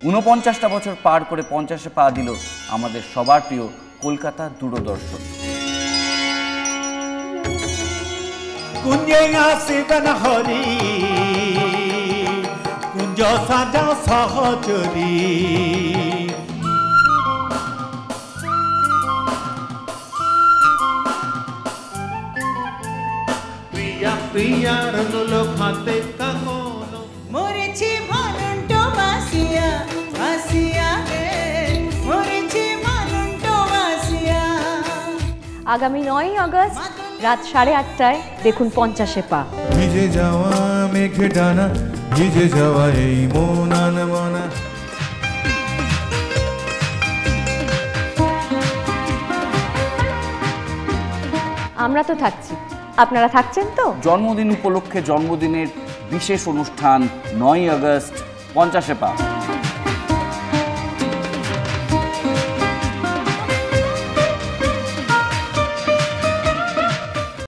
ঊনপঞ্চাশটা বছর পার করে 50-এ পা দিল আমাদের সবার প্রিয় কলকাতা দূরদর্শন। কুঞ্জে আসিবেন হরি, কুঞ্জ সাজা সহচরী। প্রিয়া প্রিয়ার লোক হাতে কাকন মরেছি ভালন্ত বাসিয়া বাসিয়া রে, মরেছি ভালন্ত বাসিয়া। আগামী 9ই আগস্ট রাত 8:30টায় দেখুন 50-এ পা। ভিজে যাওয়া মেঘে ডানা, ভিজে যাওয়া এই মন আনমনা। আমরা তো থাকছি, আপনারা থাকছেন তো? জন্মদিন উপলক্ষে জন্মদিনের বিশেষ অনুষ্ঠান 9ই আগস্ট 50-এ পা।